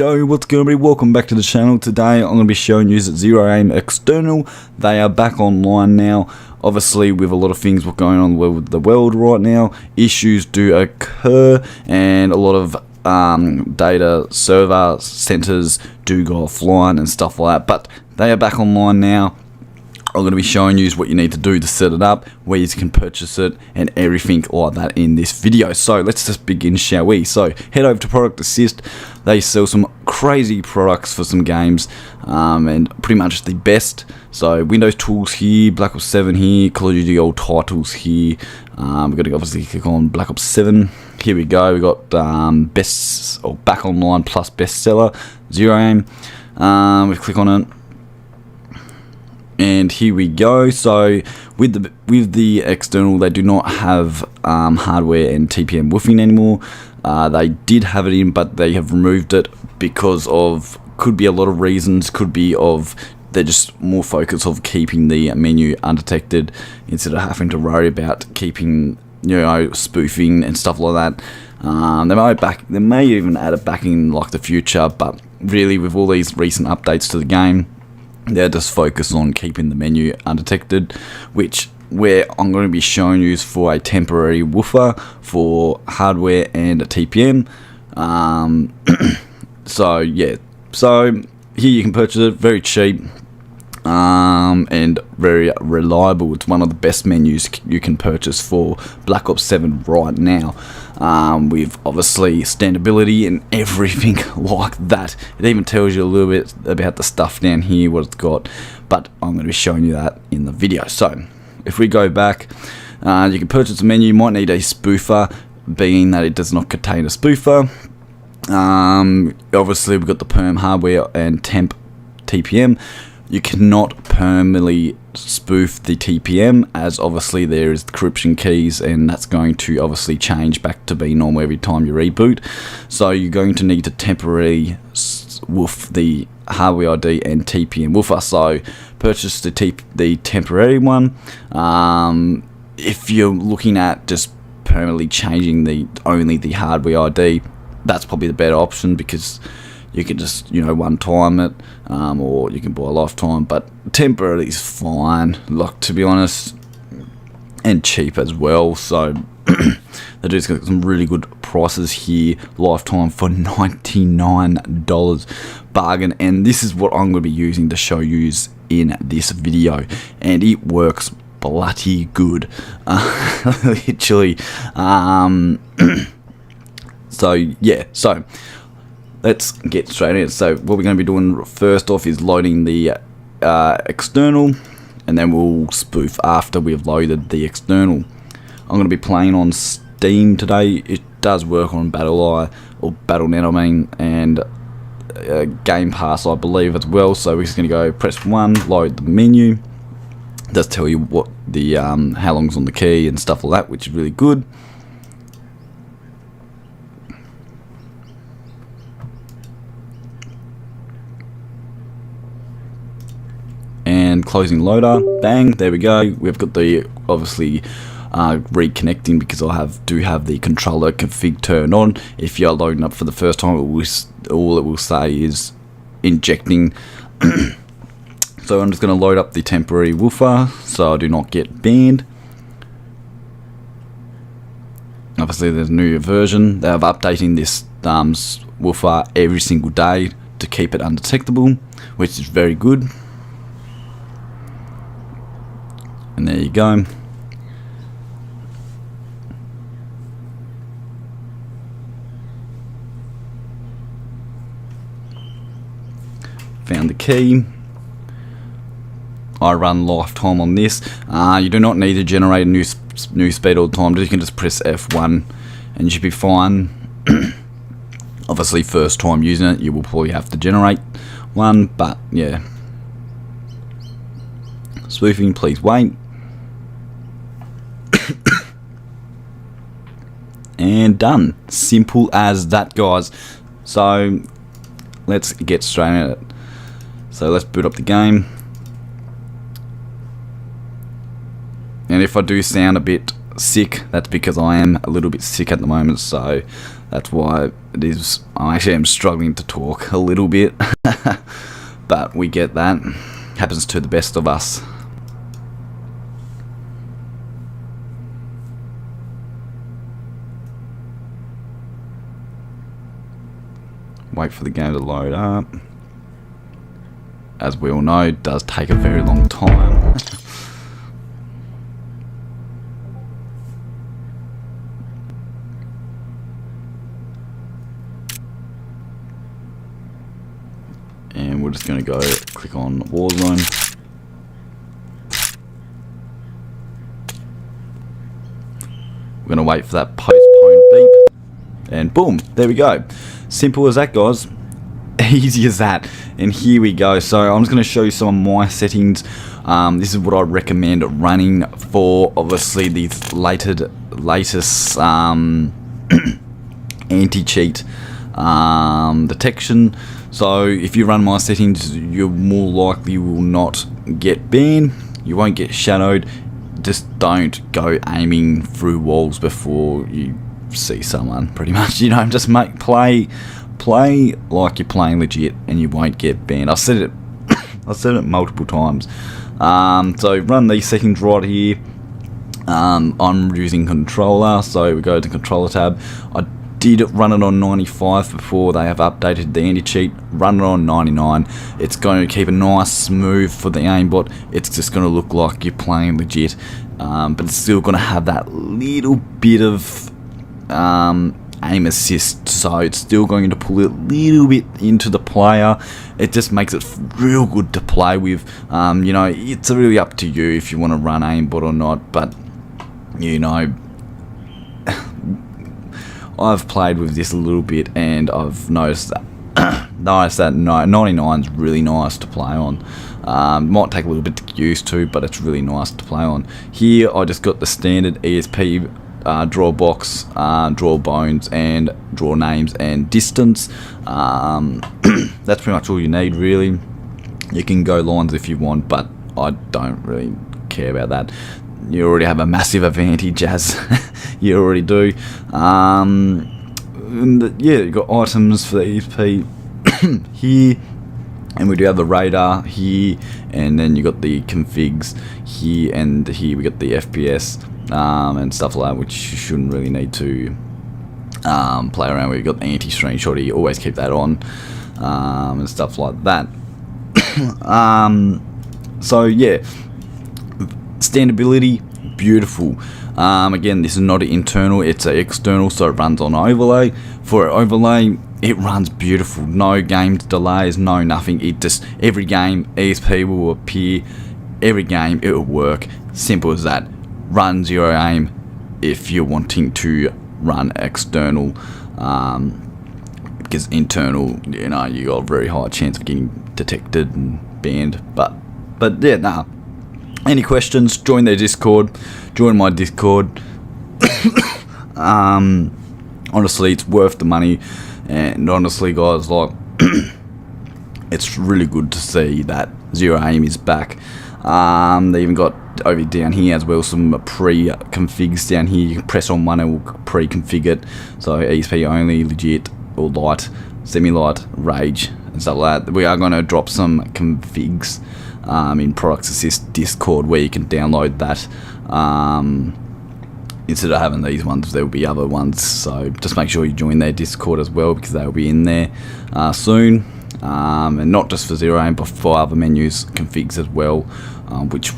Yo, what's good everybody? Welcome back to the channel. Today I'm going to be showing you that Zero Aim External. They are back online now. Obviously with a lot of things what's going on with the world right now, issues do occur and a lot of data server centers do go offline and stuff like that, but they are back online now. I'm going to be showing you what you need to do to set it up, where you can purchase it, and everything like that in this video. So let's just begin, shall we? So head over to Product Assist. They sell some crazy products for some games, and pretty much the best. So Windows tools here, Black Ops 7 here, Call of Duty old titles here. We're going to obviously click on Black Ops 7. Here we go. We got best or back online plus bestseller Zero Aim. We click on it. And here we go. So with the external, they do not have hardware and TPM woofing anymore. They did have it in, but they have removed it because of, could be a lot of reasons, could be of they're just more focused of keeping the menu undetected instead of having to worry about keeping, you know, spoofing and stuff like that. They may even add it back in like the future, but really with all these recent updates to the game, they're just focused on keeping the menu undetected, where I'm going to be showing you for a temporary woofer for hardware and a TPM. So yeah, so here you can purchase it very cheap and very reliable. It's one of the best menus you can purchase for Black Ops 7 right now, with obviously standability and everything like that. It even tells you a little bit about the stuff down here, what it's got, but I'm going to be showing you that in the video. So if we go back, you can purchase a menu. You might need a spoofer, being that it does not contain a spoofer. Obviously we've got the perm hardware and temp TPM. You cannot permanently spoof the TPM, as obviously there is decryption keys, and that's going to obviously change back to being normal every time you reboot. So you're going to need to temporarily woof the hardware ID and TPM woofer. So purchase the temporary one. If you're looking at just permanently changing only the hardware ID, that's probably the better option, because you can just, you know, one time it, or you can buy a lifetime, but temporarily is fine, like, to be honest, and cheap as well. So they do got some really good prices here. Lifetime for $99, bargain, and this is what I'm going to be using to show you in this video, and it works bloody good, literally. So yeah, so let's get straight in. So what we're going to be doing first off is loading the external, and then we'll spoof after we've loaded the external. I'm going to be playing on Steam today. It does work on BattleEye, or BattleNet I mean, and Game Pass I believe as well. So we're just going to go press 1, load the menu. It does tell you what the how long's on the key and stuff like that, which is really good. And closing loader, bang, there we go. We've got the obviously reconnecting, because I do have the controller config turned on. If you're loading up for the first time, all it will say is injecting. So I'm just going to load up the temporary woofer so I do not get banned. Obviously there's a new version. They're updating this woofer every single day to keep it undetectable, which is very good. And there you go. Found the key. I run lifetime on this. You do not need to generate a new speed all the time. You can just press F1 and you should be fine. Obviously first time using it, you will probably have to generate one, but yeah. Spoofing, please wait. And done. Simple as that, guys. So let's get straight at it. So let's boot up the game. And if I do sound a bit sick. That's because I am a little bit sick at the moment, so that's why it is. I actually am struggling to talk a little bit, but we get that. Happens to the best of us. Wait for the game to load up. As we all know, it does take a very long time. And we're just going to go click on Warzone. We're going to wait for that postpone beep. And boom, there we go. Simple as that, guys. Easy as that. And here we go. So I'm just going to show you some of my settings. This is what I recommend running for, obviously, these latest anti-cheat detection. So if you run my settings, you more likely will not get banned. You won't get shadowed. Just don't go aiming through walls before you see someone, pretty much. You know, just play like you're playing legit, and you won't get banned. I've said it multiple times. So run these settings right here. I'm using controller, so we go to controller tab. I did run it on 95 before they have updated the anti-cheat. Run it on 99. It's going to keep a nice smooth for the aimbot. It's just going to look like you're playing legit, but it's still going to have that little bit of aim assist, so it's still going to pull it a little bit into the player. It just makes it real good to play with. You know, it's really up to you if you want to run aimbot or not, but you know, I've played with this a little bit, and I've noticed that 99 is really nice to play on. Might take a little bit to get used to, but it's really nice to play on. Here I just got the standard ESP, draw box, draw bones, and draw names and distance. That's pretty much all you need, really. You can go lines if you want, but I don't really care about that. You already have a massive advantage, as you already do. And yeah, you've got items for the ESP here, and we do have the radar here, and then you got the configs here, and here we got the FPS and stuff like that, which you shouldn't really need to play around with. You've got the anti-screenshot, you always keep that on, and stuff like that. So yeah, standability, beautiful. Again, this is not an internal, it's an external, so it runs on overlay. For an overlay, it runs beautiful. No game delays, no nothing. It just, every game, ESP will appear. Every game, it will work. Simple as that. Run zero aim if you're wanting to run external. Because internal, you know, you got a very high chance of getting detected and banned. But yeah, nah. Any questions, join their Discord, join my Discord. Honestly, it's worth the money, and honestly, guys, like, it's really good to see that zero aim is back. They even got over down here as well some pre-configs down here. You can press on one and will pre-config it, so ESP only, legit, or light, semi-light, rage, and stuff like that. We are going to drop some configs in Products Assist Discord, where you can download that. Instead of having these ones, there will be other ones, so just make sure you join their Discord as well, because they'll be in there soon. And not just for zero aim, but for other menus configs as well, which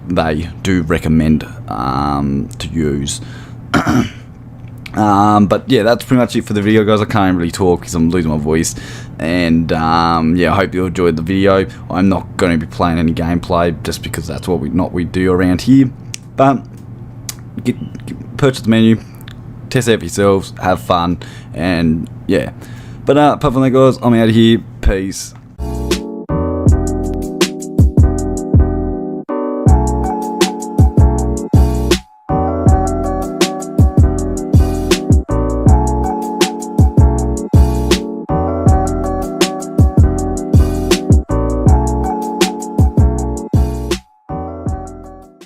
they do recommend to use. But yeah, that's pretty much it for the video, guys. I can't really talk because I'm losing my voice, and yeah, I hope you enjoyed the video. I'm not going to be playing any gameplay, just because that's what we do around here. But purchase the menu, test it out for yourselves, have fun, and yeah. But apart from that, guys, I'm out of here. Peace.